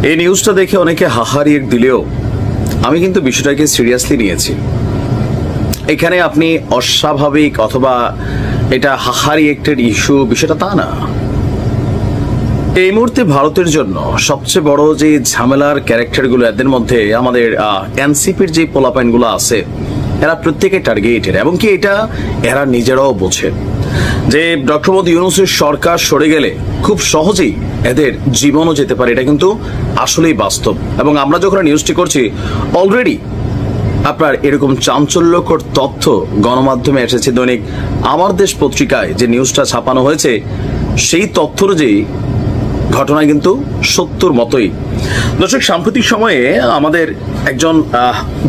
এই নিউজটা দেখে অনেকে হাহারিয়ে দিলেও আমি কিন্তু বিষয়টাকে সিরিয়াসলি নিয়েছি। এখানে আপনি অস্বাভাবিক অথবা এটা হাহারিয়েক্টেড ইস্যু বিষয়টা তা না। এই মুহূর্তে ভারতের জন্য সবচেয়ে বড় যে ঝামেলার ক্যারেক্টারগুলো এদের মধ্যে আমাদের এনসিপির যে পোলাপাইনগুলো আছে, এরা প্রত্যেকে টার্গেটেড এবং কি এটা এরা নিজেরাও বোঝে যে ডক্টর মোহাম্মদ ইউনূসের সরকার সরে গেলে খুব সহজেই এদের জীবনও যেতে পারে। এটা কিন্তু আসলেই বাস্তব। এবং আমরা যখন নিউজটি করছি অলরেডি আপনার এরকম চাঞ্চল্যকর তথ্য গণমাধ্যমে এসেছে। দৈনিক আমার দেশ পত্রিকায় যে নিউজটা ছাপানো হয়েছে সেই তথ্য অনুযায়ী ঘটনা কিন্তু সত্যর মতোই। দর্শক, সাম্প্রতিক সময়ে আমাদের একজন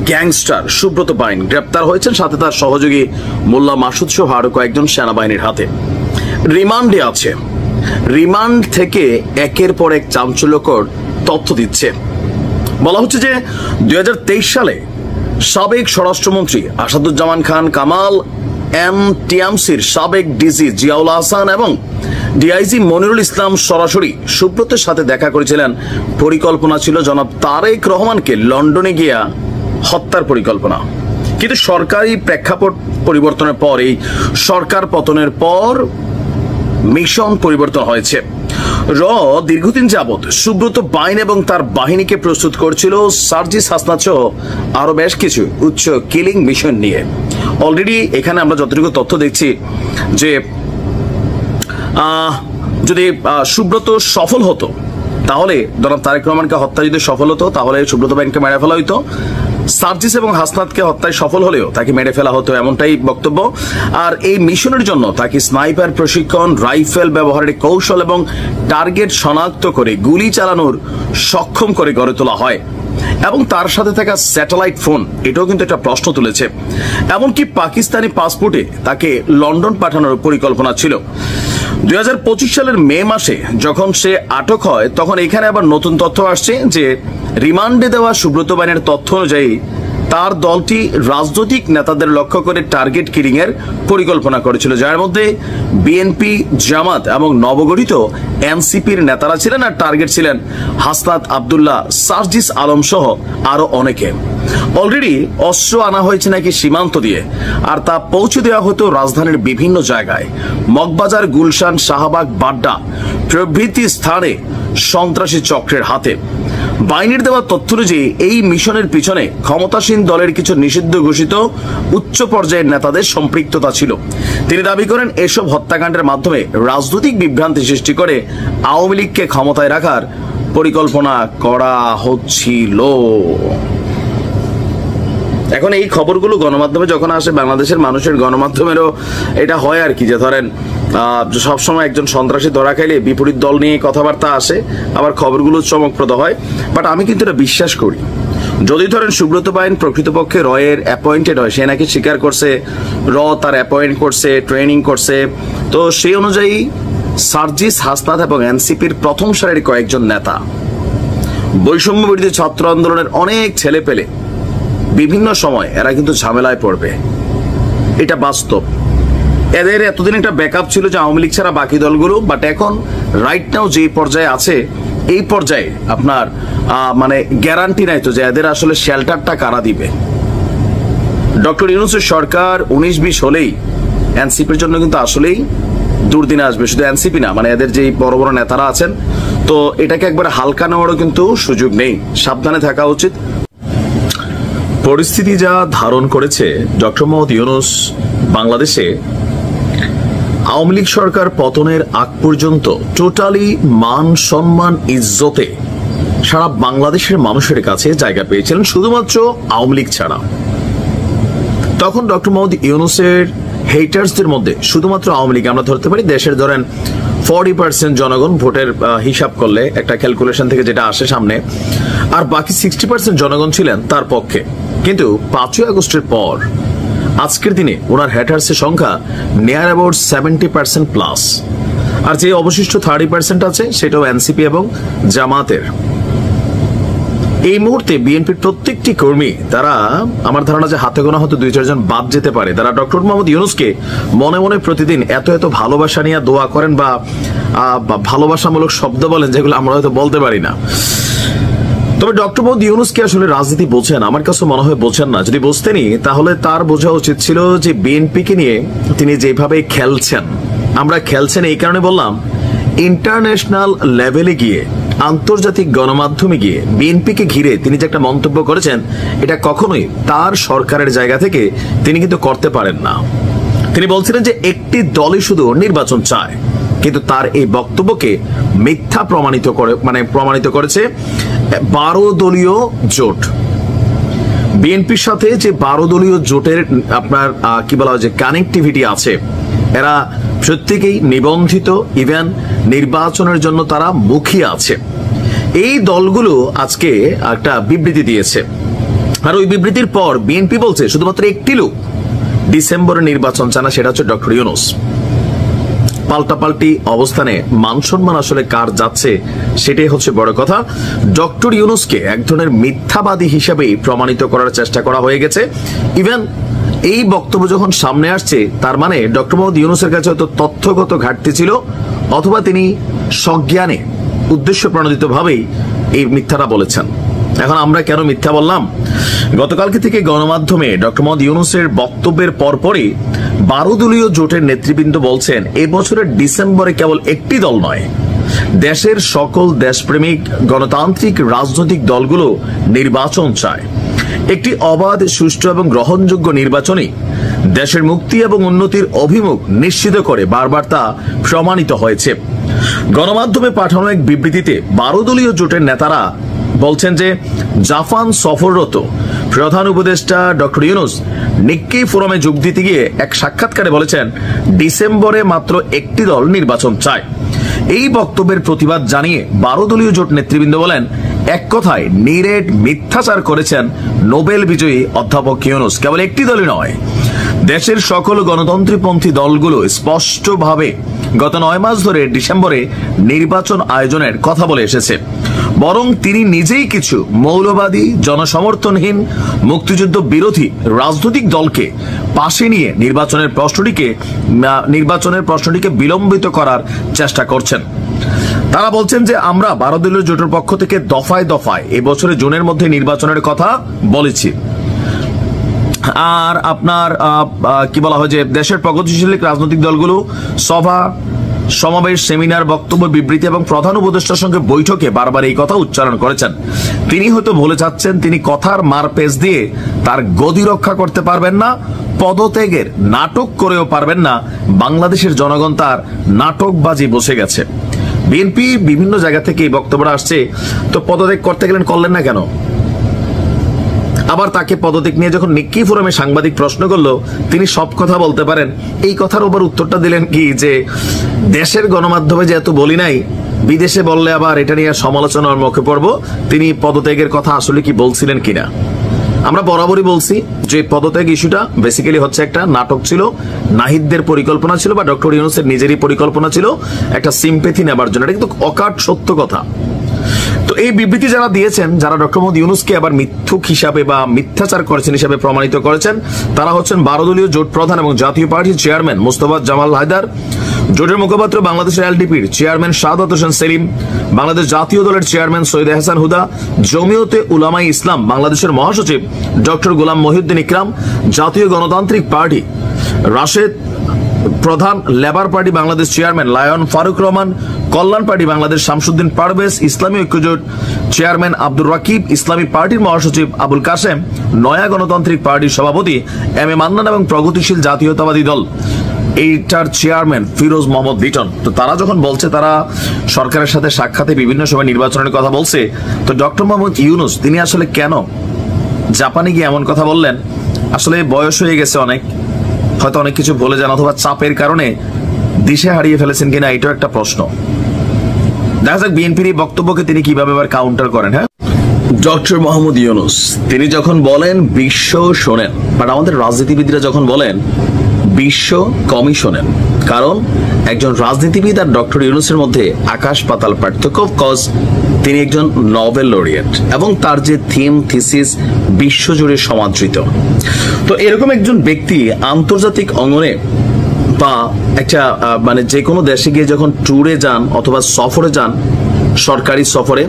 গ্যাংস্টার সুব্রত বাইন গ্রেপ্তার হয়েছেন, সাথে তার সহযোগী মোল্লা মাসুদ সহ আরো কয়েকজন সেনাবাহিনীর হাতে রিমান্ডে আছে। রিমান্ড থেকে একের পর এক চাঞ্চল্যকর তথ্য দিচ্ছে। বলা হচ্ছে যে 2023 সালে সাবেক স্বরাষ্ট্রমন্ত্রী আসাদুজ্জামান খান কামাল, এমটিএমসির সাবেক ডিজি জিয়াউল হাসান এবং ডিআইজি মনিরুল ইসলাম সরাসরি সুব্রতের সাথে দেখা করেছিলেন। পরিকল্পনা ছিল জনাব তারেক রহমানকে লন্ডনে গিয়া হত্যার পরিকল্পনা। কিন্তু সরকারি প্রেক্ষাপট পরিবর্তনের পর, এই সরকার পতনের পর মিশন পরিবর্তন হয়েছে। দীর্ঘদিন যাবৎ সুব্রত বাইন এবং তার বাহিনীকে প্রস্তুত করছিল সার্জিস হাসনাত সহ আরো বেশ কিছু উচ্চ কিলিং মিশন নিয়ে। অলরেডি এখানে আমরা যতটুকু তথ্য দেখছি যে যদি সুব্রত সফল হতো তাহলে জনাব তারেক রহমানকে হত্যা যদি সফল হতো তাহলে সুব্রত বাইনকে মেরে ফেলা হইতো। সার্জিস এবং হাসনাতকে হত্যায় সফল হলেও তাকে মেরে ফেলা হতো, এমনটাই বক্তব্য। আর এই মিশনের জন্য তাকে স্নাইপার প্রশিক্ষণ, রাইফেল ব্যবহারের কৌশল এবং টার্গেট শনাক্ত করে গুলি চালানোর সক্ষম করে গড়ে তোলা হয়। এবং তার সাথে থাকা স্যাটেলাইট ফোন, এটাও কিন্তু একটা প্রশ্ন তুলেছে। এমনকি পাকিস্তানি পাসপোর্টে তাকে লন্ডন পাঠানোর পরিকল্পনা ছিল। 2025 সালের মে মাসে যখন সে আটক হয় তখন এখানে আবার নতুন তথ্য আসছে যে রিমান্ডে দেওয়া সুব্রত বাইনের তথ্য অনুযায়ী তার দলটি রাজনৈতিক নেতাদের লক্ষ্য করে টার্গেট কিলিং এর পরিকল্পনা করেছিল, যার মধ্যে বিএনপি, জামাত এবং নবগঠিত এনসিপির নেতারা ছিলেন। আর টার্গেট ছিলেন হাসনাত আব্দুল্লাহ, সার্জিস আলম সহ আরো অনেকে। অলরেডি অস্ত্র আনা হয়েছে নাকি সীমান্ত দিয়ে, আর তা পৌঁছে দেওয়া হতো রাজধানীর বিভিন্ন জায়গায়, মগবাজার, গুলশান, শাহবাগ, বাড্ডা প্রভৃতি স্থানে সন্ত্রাসী চক্রের হাতে। বাহিনীর দেওয়া তথ্য অনুযায়ী এই মিশনের পিছনে ক্ষমতাসীন দলের কিছু নিষিদ্ধ ঘোষিত উচ্চ পর্যায়ের নেতাদের সম্পৃক্ততা ছিল। তিনি দাবি করেন এসব হত্যাকাণ্ডের মাধ্যমে রাজনৈতিক বিভ্রান্তি সৃষ্টি করে আওয়ামী লীগকে ক্ষমতায় রাখার পরিকল্পনা করা হচ্ছিল। এখন এই খবরগুলো গণমাধ্যমে যখন আসে, বাংলাদেশের মানুষের গণমাধ্যমেরও এটা হয় আর কি, যে ধরেন সবসময় একজন সন্ত্রাসী ধরা খাইলে বিপরীত দল নিয়ে কথাবার্তা আসে, আবার খবরগুলো চমকপ্রদ হয়। বাট আমি কিন্তু এটা বিশ্বাস করি, যদি ধরেন সুব্রত বাইন প্রকৃতপক্ষে রয়ের অ্যাপয়েন্টেড হয়, সে নাকি স্বীকার করছে তার অ্যাপয়েন্ট করছে, ট্রেনিং করছে, তো সেই অনুযায়ী সার্জিস, হাসনাত এবং এনসিপির প্রথম সারির কয়েকজন নেতা, বৈষম্য বিরোধী ছাত্র আন্দোলনের অনেক ছেলে পেলে বিভিন্ন সময় এরা কিন্তু ঝামেলায় পড়বে, এটা বাস্তব। এদের এতদিন একটা ব্যাকআপ ছিল যে আওয়ামী লীগ ছাড়া বাকি দলগুলো, বাট এখন রাইট নাও যে পর্যায়ে আছে, এই পর্যায়ে আপনার মানে গ্যারান্টি নাই তো যে এদের আসলে শেল্টারটা কারা দিবে। ডক্টর ইউনূসের সরকার 19-20 হলেই এনসিপির জন্য কিন্তু আসলেই দুর্দিন আসবে। শুধু এনসিপি না, মানে এদের যে বড় বড় নেতারা আছেন, তো এটাকে একবার হালকা নেওয়ারও কিন্তু সুযোগ নেই, সাবধানে থাকা উচিত। পরিস্থিতি যা ধারণ করেছে, ডক্টর মোহাম্মদ ইউনূস বাংলাদেশে আওয়ামী লীগ সরকার পতনের আগ পর্যন্ত টোটালি মান সম্মান ইজ্জতে সারা বাংলাদেশের মানুষের কাছে জায়গা পেয়েছিলেন, শুধুমাত্র আওয়ামী লীগ ছাড়া। তখন ডক্টর মোহাম্মদ ইউনূসের হেটার্সদের মধ্যে শুধুমাত্র আওয়ামী লীগ, আমরা ধরতে পারি দেশের ধরেন 40% জনগণ ভোটের হিসাব করলে একটা ক্যালকুলেশন থেকে যেটা আসে সামনে, আর বাকি 60% জনগণ ছিলেন তার পক্ষে। কিন্তু 5ই আগস্টের পর আজকের দিনে ওনার হ্যাটার্সের সংখ্যা নিয়ার অ্যাবাউট 70% প্লাস, আর যে অবশিষ্ট 30% আছে সেটাও এনসিপি এবং জামাতের। এই মুহূর্তে বিএনপির প্রত্যেকটি কর্মী, তারা আমার ধারণা যে হাতে গোনা হয়তো 2-4 জন বাদ যেতে পারে, তারা ডক্টর মোহাম্মদ ইউনূসকে মনে মনে প্রতিদিন এত এত ভালোবাসা নিয়ে দোয়া করেন বা ভালোবাসামূলক শব্দ বলেন যেগুলো আমরা হয়তো বলতে পারি না। তবে ডক্টর মোহাম্মদ ইউনূস কি আসলে রাজনীতি বোঝেন? আমার কাছে মনে হয় বোঝেন না। যদি বুঝতেনই তাহলে তার বোঝা উচিত ছিল যে বিএনপিকে নিয়ে তিনি যেভাবে খেলছেন, আমরা খেলছেন এই কারণে বললাম, ইন্টারন্যাশনাল লেভেলে গিয়ে, আন্তর্জাতিক গণমাধ্যমে গিয়ে বিএনপিকে ঘিরে তিনি যে একটা মন্তব্য করেছেন, এটা কখনোই তার সরকারের জায়গা থেকে তিনি কিন্তু করতে পারেন না। তিনি বলছিলেন যে একটি দলই শুধু নির্বাচন চায়, কিন্তু তার এই বক্তব্যকে মিথ্যা প্রমাণিত করেছে 12 দলীয় জোট। বিএনপির সাথে যে 12 দলীয় জোটের আপনার কি বলা হয় যে কানেক্টিভিটি আছে, এরা প্রত্যেকেই নিবন্ধিত, ইভেন নির্বাচনের জন্য তারা মুখিয়ে আছে। এই দলগুলো আজকে একটা বিবৃতি দিয়েছে, আর ওই বিবৃতির পর বিএনপি বলছে শুধুমাত্র একটি লোক ডিসেম্বরে নির্বাচন চায় না, সেটা হচ্ছে ডক্টর ইউনূস। পাল্টাপাল্টি অবস্থানে মান সম্মান আসলে কার যাচ্ছে সেটাই হচ্ছে বড় কথা। ডক্টর ইউনূসকে এক ধরনের মিথ্যাবাদী হিসেবেই প্রমাণিত করার চেষ্টা করা হয়ে গেছে। ইভেন এই বক্তব্য যখন সামনে আসছে, তার মানে ডক্টর মোহাম্মদ ইউনূসের কাছে হয়তো তথ্যগত ঘাটতি ছিল, অথবা তিনি সজ্ঞানে উদ্দেশ্য প্রণোদিত ভাবেই এই মিথ্যাটা বলেছেন। এখন আমরা কেন মিথ্যা বললাম? গতকালকে থেকে গণমাধ্যমে ডক্টর মোহাম্মদ ইউনূসের বক্তব্যের পরপরই 12 দলীয় জোটের নেতৃবৃন্দ বলছেন এবছরের ডিসেম্বরে কেবল একটি দল নয়, দেশের সকল দেশপ্রেমিক গণতান্ত্রিক রাজনৈতিক দলগুলো নির্বাচন চায়। একটি অবাধ, সুষ্ঠু এবং গ্রহণযোগ্য নির্বাচনই দেশের মুক্তি এবং উন্নতির অভিমুখ নিশ্চিত করে, বারবার তা প্রমাণিত হয়েছে। গণমাধ্যমে পাঠানো এক বিবৃতিতে 12 দলীয় জোটের নেতারা বলছেন যে জাপান সফররত প্রধান উপদেষ্টা ডক্টর ইউনূস নিক্কেই ফোরামে যোগ দিতে গিয়ে এক সাক্ষাৎকারে বলেছেন ডিসেম্বরে মাত্র একটি দল নির্বাচন চায়। এই বক্তব্যের প্রতিবাদ জানিয়ে 12 দলীয় জোট নেতৃবৃন্দ বলেন, এক কথায় নিরেট মিথ্যাচার করেছেন নোবেল বিজয়ী অধ্যাপক ইউনূস। কেবল একটি দলই নয়, দেশের সকল গণতন্ত্রীপন্থী দলগুলো স্পষ্টভাবে গত 9 মাস ধরে ডিসেম্বরে নির্বাচন আয়োজনের কথা বলে এসেছে। বরং তিনি নিজেই কিছু মৌলবাদী, জনসমর্থনহীন, মুক্তিযুদ্ধ বিরোধী রাজনৈতিক দলকে পাশে নিয়ে নির্বাচনের প্রশ্নটিকে বিলম্বিত করার চেষ্টা করছেন। তারা বলছেন যে আমরা 12 দলীয় জোটের পক্ষ থেকে দফায় দফায় এবছরে জুনের মধ্যে নির্বাচনের কথা বলেছি। আর আপনার কি বলা হয় যে দেশের প্রগতিশীল রাজনৈতিক দলগুলো সভা, সমাবেশ, সেমিনার, বক্তব্য, বিবৃতি এবং প্রধান উপদেষ্টার সঙ্গে বৈঠকে বারবার এই কথা উচ্চারণ করেছেন। তিনি হয়তো বলে যাচ্ছেন তিনি কথার মারপেচ দিয়ে তার গদি রক্ষা করতে পারবেন না, পদত্যাগের নাটক করেও পারবেন না। বাংলাদেশের জনগণ তার নাটকবাজি বসে গেছে। বিএনপি বিভিন্ন জায়গা থেকে এই বক্তব্যটা আসছে, তো পদত্যাগ করতে গেলেন, করলেন না কেন? আবার তাকে পদত্যাগ নিয়ে যখন নিক্কি ফোরামে সাংবাদিক প্রশ্ন করলো, তিনি সব কথা বলতে পারেন, এই কথার উপর উত্তরটা দিলেন কি যে দেশের গণমাধ্যমে যেহেতু বলি নাই, বিদেশে বললে আবার এটা নিয়ে সমালোচনার মুখে পড়ব। তিনি পদত্যাগের কথা আসলে কি বলছিলেন কিনা? আমরা বরাবরই বলছি যে পদত্যাগ ইস্যুটা বেসিক্যালি হচ্ছে একটা নাটক ছিল, নাহিদদের পরিকল্পনা ছিল বা ডক্টর ইউনূসের নিজেরই পরিকল্পনা ছিল একটা সিম্পেথি নেবার জন্য। এটা কিন্তু অকাট সত্য কথা। তো এই বিবৃতি যারা দিয়েছেন, যারা ডক্টর মোহাম্মদ ইউনূসকে আবার মিথ্যুক হিসাবে বা মিথ্যাচার করেছেন হিসাবে প্রমাণিত করেছেন, তারা হচ্ছেন 12 দলীয় জোট প্রধান এবং জাতীয় পার্টির চেয়ারম্যান মোস্তফা জামাল হায়দার, জোটের মুখপাত্র বাংলাদেশের এলডিপির চেয়ারম্যান শাহাদাত হোসেন সেলিম, বাংলাদেশ জাতীয় দলের চেয়ারম্যান সৈয়দ এহসান হুদা, জমিয়তে উলামায়ে ইসলাম বাংলাদেশের মহাসচিব ডক্টর গোলাম মহিউদ্দিন ইকরাম, জাতীয় গণতান্ত্রিক party Rashed Pradhan, labour party Bangladesh chairman lion Faruk Rahman, Kalyan party Bangladesh Shamsuddin Parvez, Islami Oikyajote chairman Abdur Rakib, ইসলামী পার্টির মহাসচিব আবুল কাসেম, নয়া গণতান্ত্রিক পার্টির সভাপতি এম এ মান্নান এবং প্রগতিশীল জাতীয়তাবাদী দল এইটার চেয়ারম্যান ফিরোজ মোহাম্মদ লিটন। তো তারা যখন বলছে তারা সরকারের সাথে সাক্ষাতে বিভিন্ন সময় নির্বাচনের কথা বলছে, তো ডক্টর মোহাম্মদ ইউনূস তিনি আসলে কেন জাপানে গিয়ে এমন কথা বললেন? আসলে বয়স হয়ে গেছে অনেক, হয়তো অনেক কিছু বলে যান, অথবা চাপের কারণে দিশে হারিয়ে ফেলেছেন কিনা, এটাও একটা প্রশ্ন। দেখা যাক বিএনপির এই বক্তব্যকে তিনি কিভাবে আবার কাউন্টার করেন। হ্যাঁ, ডক্টর মোহাম্মদ ইউনূস তিনি যখন বলেন বিশ্ব শোনেন, বাট আমাদের রাজনীতিবিদরা যখন বলেন বিশ্ব কমই শোনেন, কারণ একজন রাজনীতিবিদ আর ডক্টর ইউনূসের মধ্যে আকাশ পাতাল পার্থক্য। কজ তিনি একজন নোবেল লরিয়েট এবং তার যে থিম থিসিস বিশ্বজুড়ে সমাদৃত। তো এরকম একজন ব্যক্তি আন্তর্জাতিক অঙ্গনে বা একটা মানে যে কোনো দেশে গিয়ে যখন ট্যুরে যান অথবা সফরে যান, সরকারি সফরে,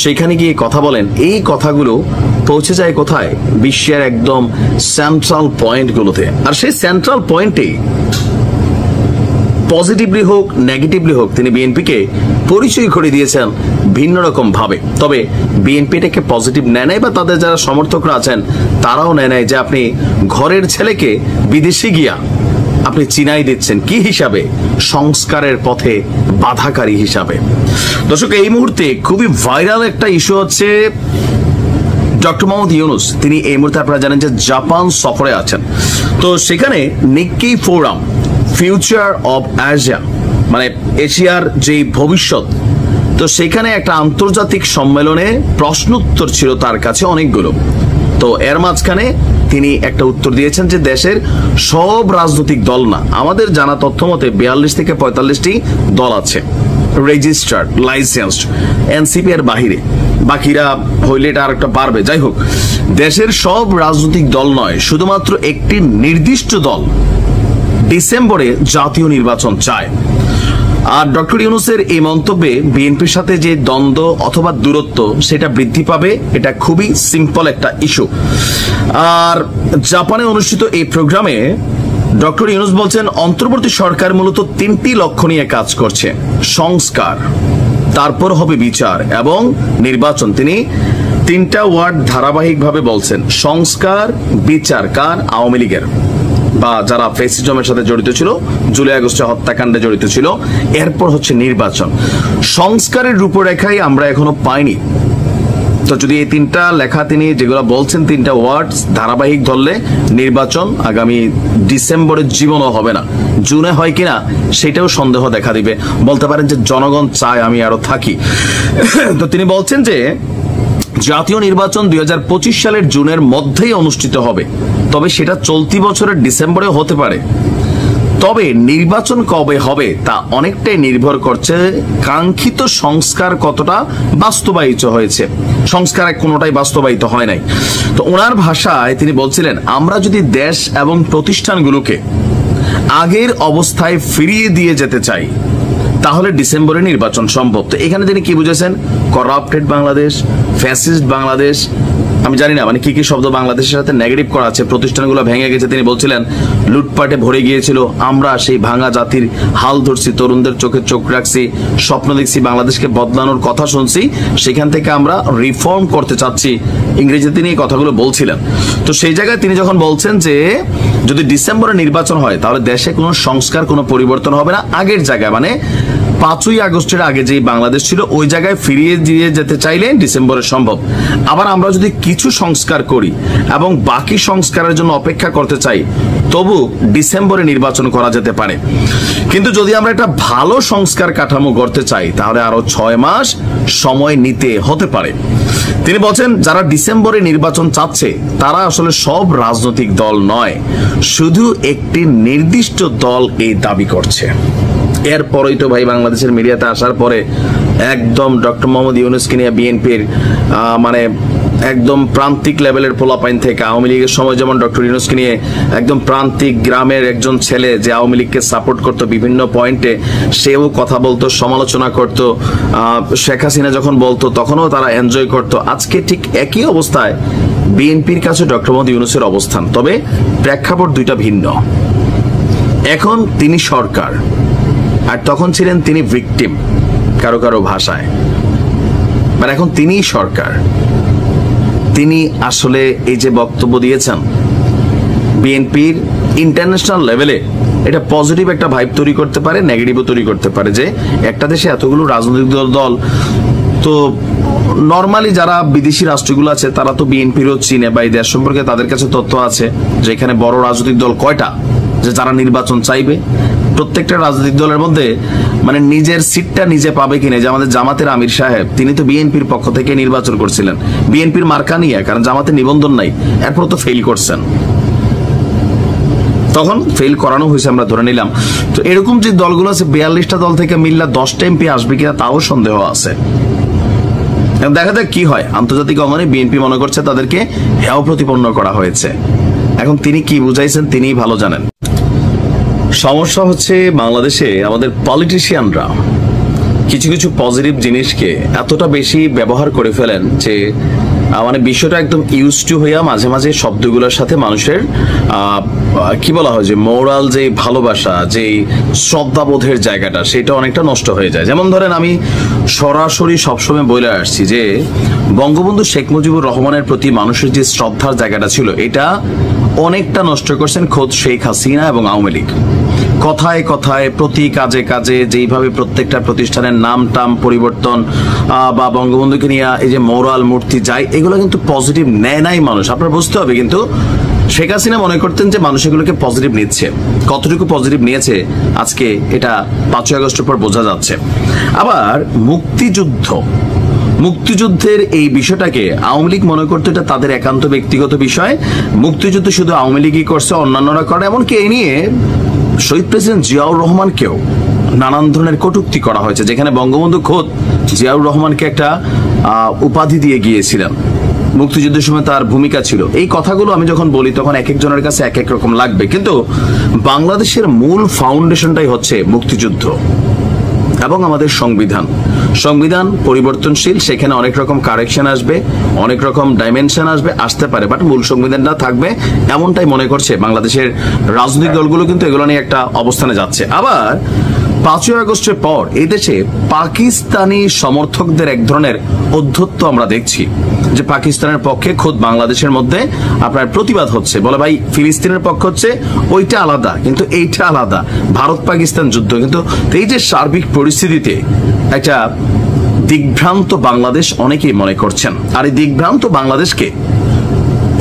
সেখানে গিয়ে কথা বলেন। এই কথাগুলো পৌঁছে যায় কোথায়? বিশ্বের একদম সেন্ট্রাল পয়েন্টগুলোতে। আর সেই সেন্ট্রাল পয়েন্টে পজিটিভলি হোক নেগেটিভলি হোক তিনি বিএনপিকে পরিচয় করে দিয়েছেন ভিন্ন রকম ভাবে। তবে বিএনপি এটাকে পজিটিভ নেয় নাই, বা তাদের যারা সমর্থকরা আছেন তারাও নেয় নাই যে আপনি ঘরের ছেলেকে বিদেশে গিয়া আপনি চিনাই দিচ্ছেন কি হিসাবে? সংস্কারের পথে বাধাকারী হিসাবে। দর্শক, এই মুহূর্তে খুবই ভাইরাল একটা ইস্যু হচ্ছে ডক্টর মোহাম্মদ ইউনুস। তিনি এই মুহূর্তে আপনারা জানেন যে জাপান সফরে আছেন। তো সেখানে Nikki forum future of Asia, মানে এশিয়ার যে ভবিষ্যৎ, তো সেখানে একটা আন্তর্জাতিক সম্মেলনে প্রশ্ন উত্তর ছিল তার কাছে অনেকগুলো। তো এর মাঝখানে তিনি একটা উত্তর দিয়েছেন যে দেশের সব রাজনৈতিক দল না, আমাদের জানা তথ্য মতে 42 থেকে 45টি দল আছে রেজিস্টার্ড, লাইসেন্সড, এনসিপি এর বাহিরে, বাকিরা হইলে এটা আর একটা বাড়বে। যাই হোক, দেশের সব রাজনৈতিক দল নয়, শুধুমাত্র একটি নির্দিষ্ট দল ডিসেম্বরে জাতীয় নির্বাচন চায়। আর ডক্টর ইউনূসের এই মন্তব্যে বিএনপির সাথে যে দ্বন্দ্ব অথবা দূরত্ব সেটা বৃদ্ধি পাবে, এটা খুবই সিম্পল একটা ইস্যু। আর জাপানে অনুষ্ঠিত এই প্রোগ্রামে ডক্টর ইউনূস বলছেন অন্তর্বর্তী সরকার মূলত 3টি লক্ষ্য নিয়ে কাজ করছে: সংস্কার, তারপর হবে বিচার এবং নির্বাচন। তিনি 3টা ওয়ার্ড ধারাবাহিকভাবে বলছেন, সংস্কার, বিচার। কার? আওয়ামী লীগের, বা যারা ফ্যাসিজমের সাথে জড়িত ছিল, জুলাই আগস্টে হত্যাকাণ্ডে জড়িত ছিল। এরপর হচ্ছে নির্বাচন। সংস্কারের রূপরেখাই আমরা এখনো পাইনি। তো যদি এই 3টা লেখা তিনি যেগুলো বলছেন, 3টা ওয়ার্ড ধারাবাহিক ধরলে নির্বাচন আগামী ডিসেম্বরের জীবনও হবে না, জুনে হয় কিনা সেটাও সন্দেহ দেখা দিবে। বলতে পারেন যে জনগণ চায় আমি আরো থাকি। তো তিনি বলছেন যে জাতীয় নির্বাচন 2025 সালের জুনের মধ্যেই অনুষ্ঠিত হবে, তবে সেটা চলতি বছরের ডিসেম্বরে হতে পারে। তবে নির্বাচন কবে হবে তা অনেকটাই নির্ভর করছে কাঙ্ক্ষিত সংস্কার কতটা বাস্তবায়িত হয়েছে। সংস্কার কোনোটাই বাস্তবায়িত হয় নাই। তো ওনার ভাষায় তিনি বলছিলেন, আমরা যদি দেশ এবং প্রতিষ্ঠানগুলোকে আগের অবস্থায় ফিরিয়ে দিয়ে যেতে চাই তাহলে ডিসেম্বরে নির্বাচন সম্ভব। তো এখানে তিনি কি বুঝেছেন? করাপ্টেড বাংলাদেশ, ফ্যাসিস্ট বাংলাদেশ, আমি জানি না মানে কি কি শব্দ বাংলাদেশের সাথে নেগেটিভ করা আছে। প্রতিষ্ঠানগুলো ভেঙে গেছে, তিনি বলছিলেন লুটপাটে ভরে গিয়েছিল, আমরা সেই ভাঙা জাতির হাল ধরছি, তরুণদের চোখে চোখ রাখছি, স্বপ্ন দেখছি, বাংলাদেশকে বদলানোর কথা শুনছি, সেখান থেকে আমরা রিফর্ম করতে চাচ্ছি। ইংরেজিতে তিনি এই কথাগুলো বলছিলেন। তো সেই জায়গায় তিনি যখন বলছেন যে যদি ডিসেম্বরে নির্বাচন হয় তাহলে দেশে কোনো সংস্কার, কোনো পরিবর্তন হবে না, আগের জায়গায় মানে 5ই আগস্টের আগে যেই বাংলাদেশ ছিল ওই জায়গায় ফিরিয়ে দিয়ে যেতে চাইলে ডিসেম্বরে সম্ভব। আবার আমরা যদি কিছু সংস্কার করি এবং বাকি সংস্কারের জন্য অপেক্ষা করতে চাই তবু ডিসেম্বরে নির্বাচন করা যেতে পারে। কিন্তু যদি আমরা একটা ভালো সংস্কার কাঠামো গড়তে চাই তাহলে আরো 6 মাস সময় নিতে হতে পারে। তিনি বলছেন যারা ডিসেম্বরে নির্বাচন চাচ্ছে তারা আসলে সব রাজনৈতিক দল নয়, শুধু একটি নির্দিষ্ট দল এই দাবি করছে। এরপরই তো ভাই বাংলাদেশের মিডিয়াতে আসার পরে একদম ডক্টর মোহাম্মদ ইউনূসকে নিয়ে বিএনপির মানে একদম প্রান্তিক লেভেলের পোলাপাইন থেকে আওয়ামী লীগের সময় যেমন ডক্টর ইউনূসকে নিয়ে একদম প্রান্তিক গ্রামের একজন ছেলে যে আওয়ামী লীগকে সাপোর্ট করতো বিভিন্ন পয়েন্টে, সেও কথা বলতো, সমালোচনা করতো। শেখ হাসিনা যখন বলতো তখনও তারা এনজয় করতো। আজকে ঠিক একই অবস্থায় বিএনপির কাছে ডক্টর মোহাম্মদ ইউনূসের অবস্থান, তবে প্রেক্ষাপট দুইটা ভিন্ন। এখন তিনি সরকার, আর তখন ছিলেন তিনি ভিকটিম কারো কারো ভাষায়। মানে এখন তিনিই সরকার। তিনি আসলে এই যে বক্তব্য দিয়েছেন বিএনপির ইন্টারন্যাশনাল লেভেলে এটা পজিটিভ একটা ভাইব তৈরি করতে পারে, নেগেটিভও তৈরি করতে পারে। যে একটা দেশে এতগুলো রাজনৈতিক দল, তো নর্মালি যারা বিদেশি রাষ্ট্রগুলো আছে তারা তো বিএনপিরও চিনে বা এই দেশ সম্পর্কে তাদের কাছে তথ্য আছে যে এখানে বড় রাজনৈতিক দল কয়টা যে যারা নির্বাচন চাইবে। প্রত্যেকটা রাজনৈতিক দলের মধ্যে মানে নিজের সিটটা নিজে পাবে কিনা, যে আমাদের জামাতের আমির সাহেব তিনি তো বিএনপির পক্ষ থেকে নির্বাচন করছিলেন, বিএনপির মার্কা নিয়ে, কারণ জামাতের নিবন্ধন নাই, এরপর তো ফেল করছেন, তখন ফেল করানো হয়েছে আমরা ধরে নিলাম। তো এরকম যে দলগুলো আছে 42টা দল থেকে মিল্লা 10টা এমপি আসবে কিনা তাও সন্দেহ আছে। দেখা যাক কি হয়। আন্তর্জাতিক অঙ্গনে বিএনপি মনে করছে তাদেরকে হেয় প্রতিপন্ন করা হয়েছে। এখন তিনি কি বুঝাইছেন তিনিই ভালো জানেন। সমস্যা হচ্ছে বাংলাদেশে আমাদের পলিটিশিয়ানরা কিছু কিছু পজিটিভ জিনিসকে এতটা বেশি ব্যবহার করে ফেলেন যে মানে বিষয়টা একদম ইউজ টু হইয়া মাঝে মাঝে শব্দগুলোর সাথে মানুষের কি বলা হয় যে মোরাল, যে ভালোবাসা, যে শ্রদ্ধাবোধের জায়গাটা, সেটা অনেকটা নষ্ট হয়ে যায়। যেমন ধরেন, আমি সরাসরি সবসময় বলে আসছি যে বঙ্গবন্ধু শেখ মুজিবুর রহমানের প্রতি মানুষের যে শ্রদ্ধার জায়গাটা ছিল, এটা অনেকটা নষ্ট করছেন খোদ শেখ হাসিনা এবং আওয়ামী লীগ। কথায় কথায়, প্রতি কাজে কাজে যেইভাবে প্রত্যেকটা প্রতিষ্ঠানের নাম টাম পরিবর্তন বা বঙ্গবন্ধুকে নিয়ে এই যে মোরাল মূর্তি যায়, এগুলো কিন্তু পজিটিভ নেয় নাই মানুষ, আপনার বুঝতে হবে। কিন্তু শেখ হাসিনা মনে করতেন যে মানুষ এগুলোকে পজিটিভ নিচ্ছে। কতটুকু পজিটিভ নিয়েছে আজকে এটা 5ই আগস্টের পর বোঝা যাচ্ছে। আবার মুক্তিযুদ্ধের এই বিষয়টাকে আওয়ামী লীগ মনে করতো এটা তাদের একান্ত ব্যক্তিগত বিষয়, মুক্তিযুদ্ধ শুধু আওয়ামী লীগই করছে, অন্যান্যরা করে। এমনকি এই নিয়ে শহীদ প্রেসিডেন্ট জিয়াউর রহমানকেও নানান ধরনের কটূক্তি করা হয়েছে, যেখানে বঙ্গবন্ধু খোদ জিয়াউর রহমানকে একটা উপাধি দিয়ে গিয়েছিলেন। মুক্তিযুদ্ধের সময় তার ভূমিকা ছিল। এই কথাগুলো আমি যখন বলি তখন এক একজনের কাছে এক এক রকম লাগবে, কিন্তু বাংলাদেশের মূল ফাউন্ডেশনটাই হচ্ছে মুক্তিযুদ্ধ এবং আমাদের সংবিধান পরিবর্তনশীল, সেখানে অনেক রকম কারেকশন আসবে, অনেক রকম ডাইমেনশন আসতে পারে, বাট মূল সংবিধানটা থাকবে, এমনটাই মনে করছে বাংলাদেশের রাজনৈতিক দলগুলো। কিন্তু এগুলো নিয়ে একটা অবস্থানে যাচ্ছে। আবার 5ই আগস্টের পর এই দেশে পাকিস্তানি সমর্থকদের এক ধরনের অধ্যত্ব আমরা দেখছি, যে পাকিস্তানের পক্ষে খোদ বাংলাদেশের মধ্যে আপনার প্রতিবাদ হচ্ছে, বলে ভাই ফিলিস্তিনের পক্ষ হচ্ছে, ওইটা আলাদা কিন্তু এইটা আলাদা, ভারত পাকিস্তান যুদ্ধ। কিন্তু এই যে সার্বিক পরিস্থিতিতে একটা দিগ্ভ্রান্ত বাংলাদেশ অনেকেই মনে করছেন। আর এই দিগ্ভ্রান্ত বাংলাদেশকে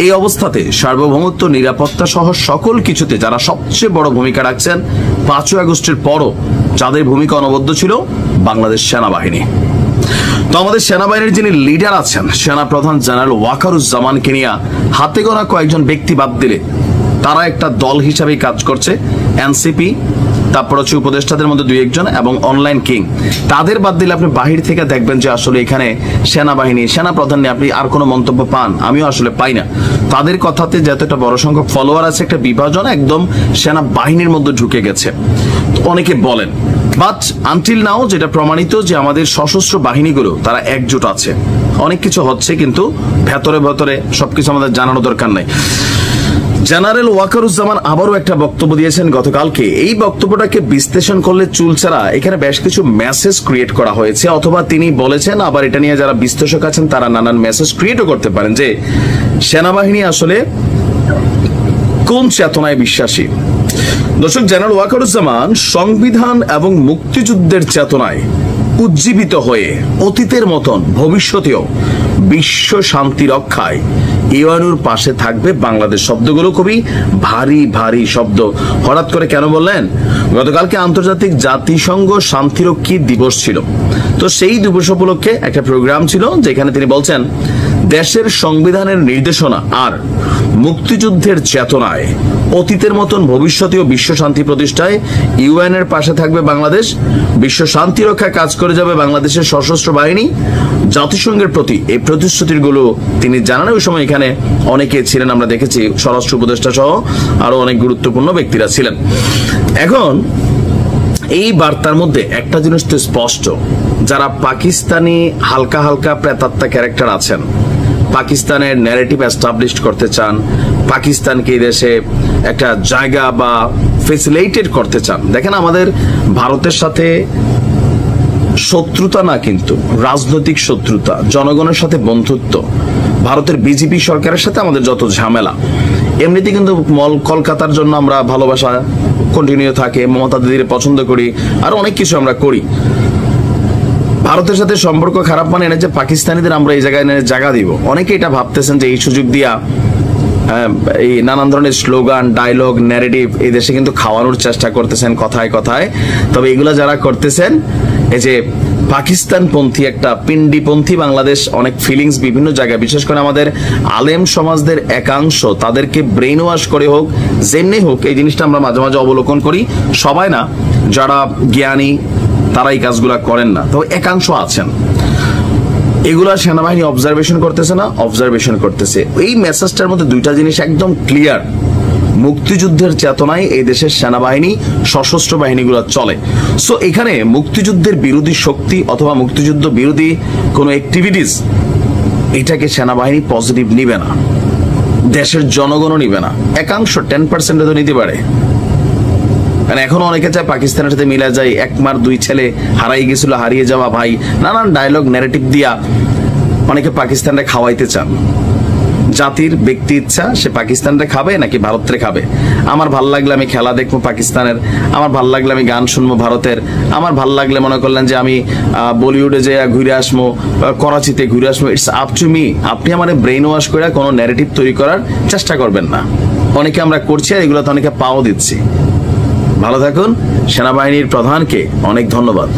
এই অবস্থাতে সার্বভৌমত্ব, নিরাপত্তা সহ সকল কিছুতে যারা সবচেয়ে বড় ভূমিকা রাখছেন 5ই আগস্টের পরও যাদের ভূমিকা অনবদ্য ছিল, বাংলাদেশ সেনাবাহিনী। তো আমাদের সেনাবাহিনীর যিনি লিডার আছেন, সেনা প্রধান জেনারেল ওয়াকারুজ্জামানকে নিয়ে হাতে গোনা কয়েকজন ব্যক্তি বাদ দিলে তারা একটা দল হিসাবেই কাজ করছে। এনসিপি, তারপর হচ্ছে উপদেষ্টাদের মধ্যে 2-1 এবং অনলাইন কিং, তাদের বাদ দিলে আপনি বাহির থেকে দেখবেন যে আসলে এখানে সেনাবাহিনী, সেনা প্রধান নিয়ে আপনি আর কোনো মন্তব্য পান, আমিও আসলে পাই না। তাদের কথাতে যত একটা বড় সংখ্যক ফলোয়ার আছে, একটা বিভাজন একদম সেনাবাহিনীর মধ্যে ঢুকে গেছে অনেকে বলেন। বাট আনটিল নাও যেটা প্রমাণিত যে আমাদের সশস্ত্র বাহিনীগুলো তারা একজোট আছে। অনেক কিছু হচ্ছে কিন্তু ভেতরে ভেতরে সবকিছু আমাদের জানানো দরকার নাই। জেনারেল ওয়াকারুজ্জামান আবারও একটা বক্তব্য দিয়েছেন গতকালকে। এই বক্তব্যটাকে বিশ্লেষণ করলে চুলছাড়া এখানে বেশ কিছু মেসেজ ক্রিয়েট করা হয়েছে, অথবা তিনি বলেছেন, আবার এটা নিয়ে যারা বিশ্লেষক আছেন তারা নানান মেসেজ ক্রিয়েটও করতে পারেন, যে সেনাবাহিনী আসলে কোন চেতনায় বিশ্বাসী। দর্শক, জেনারেল ওয়াকারুজ্জামান সংবিধান এবং মুক্তিযুদ্ধের চেতনায় উজ্জীবিত হয়ে অতীতের মতন ভবিষ্যতেও বিশ্ব শান্তি রক্ষায় ইউএনওর পাশে থাকবে বাংলাদেশ। শব্দগুলো খুবই ভারী ভারী শব্দ। হঠাৎ করে কেন বললেন? গতকালকে আন্তর্জাতিক জাতিসংঘ শান্তিরক্ষী দিবস ছিল, তো সেই দিবস উপলক্ষে একটা প্রোগ্রাম ছিল যেখানে তিনি বলছেন, দেশের সংবিধানের নির্দেশনা আর মুক্তিযুদ্ধের চেতনায় অতীতের মতন ভবিষ্যতেও বিশ্ব শান্তি প্রতিষ্ঠায় ইউএন এর পাশে থাকবে বাংলাদেশ। বিশ্ব শান্তি রক্ষায় কাজ করে যাবে বাংলাদেশের সশস্ত্র বাহিনী। জাতিসংঘের প্রতি এই প্রতিশ্রুতিগুলো তিনি জানান। ওই সময় এখানে অনেকে ছিলেন, আমরা দেখেছি স্বরাষ্ট্র উপদেষ্টা সহ আরো অনেক গুরুত্বপূর্ণ ব্যক্তিরা ছিলেন। এখন এই বার্তার মধ্যে একটা জিনিস তো স্পষ্ট, যারা পাকিস্তানি হালকা হালকা প্রেতাত্মা ক্যারেক্টার আছেন, পাকিস্তানের ন্যারেটিভ এস্টাবলিশ করতে চান, পাকিস্তানকে এই দেশে একটা জায়গা বা ফেসিলিটেট করতে চান। দেখেন, আমাদের ভারতের সাথে শত্রুতা না, কিন্তু রাজনৈতিক শত্রুতা, জনগণের সাথে বন্ধুত্ব। ভারতের বিজেপি সরকারের সাথে আমাদের যত ঝামেলা, এমনিতে কিন্তু কলকাতার জন্য আমরা ভালোবাসা কন্টিনিউ থাকে, মমতা দিদির পছন্দ করি, আর অনেক কিছু আমরা করি। ভারতের সাথে সম্পর্ক খারাপ মানে এনে যে পাকিস্তানিদের আমরা এই জায়গায় জায়গা দিব। অনেকে এটা ভাবতেছেন যে এই সুযোগ দিয়া এই নানান ধরনের স্লোগান, ডায়লগ, ন্যারেটিভ এই দেশে কিন্তু খাওয়ানোর চেষ্টা করতেছেন কথায় কথায়। তবে এগুলা যারা করতেছেন, এই যে পাকিস্তানপন্থী একটা পিন্ডিপন্থী বাংলাদেশ, অনেক ফিলিংস বিভিন্ন জায়গায়, বিশেষ করে আমাদের আলেম সমাজদের একাংশ তাদেরকে ব্রেইন ওয়াশ করে হোক, যেমনি হোক, এই জিনিসটা আমরা মাঝে মাঝে অবলোকন করি। সবাই না, যারা জ্ঞানী তারা এই কাজগুলা করেন না, তো একাংশ আছেন। এগুলা সেনাবাহিনী অবজারভেশন করতেছে না, অবজারভেশন করতেছে। এই মেসেজটার মধ্যে দুইটা জিনিস একদম ক্লিয়ার। মুক্তিযুদ্ধের চেতনায় এই দেশের সেনাবাহিনী সশস্ত্র বাহিনীগুলো চলে। সো এখানে মুক্তিযুদ্ধের বিরোধী শক্তি অথবা মুক্তিযুদ্ধ বিরোধী কোনো অ্যাক্টিভিটিস এটাকে সেনাবাহিনী পজিটিভ নিবে না, দেশের জনগণও নিবে না। একাংশ 10% তো নিতে পারে, কারণ এখনো অনেকে চায় পাকিস্তানের সাথে মিলা যায়, এক মার দুই ছেলে হারাই গেছিল, হারিয়ে যাওয়া ভাই, নানান ডায়লগ ন্যারেটিভ দিয়া অনেকে পাকিস্তানরে খাওয়াইতে চান। জাতির ব্যক্তি ইচ্ছা, সে পাকিস্তানরে খাবে নাকি ভারতরে খাবে। আমার ভাল লাগলে আমি খেলা দেখবো পাকিস্তানের, আমার ভাল লাগলে আমি গান শুনবো ভারতের, আমার ভাল লাগলে মনে করলেন যে আমি বলিউডে যে ঘুরে আসবো, করাচিতে ঘুরে আসবো, ইটস আপ টু মি। আপনি আমার ব্রেইন ওয়াশ করে কোনো ন্যারেটিভ তৈরি করার চেষ্টা করবেন না। অনেকে আমরা করছি আর এগুলো তো অনেকে পাও দিচ্ছি। ভালো থাকুন। সেনাবাহিনীর প্রধানকে অনেক ধন্যবাদ।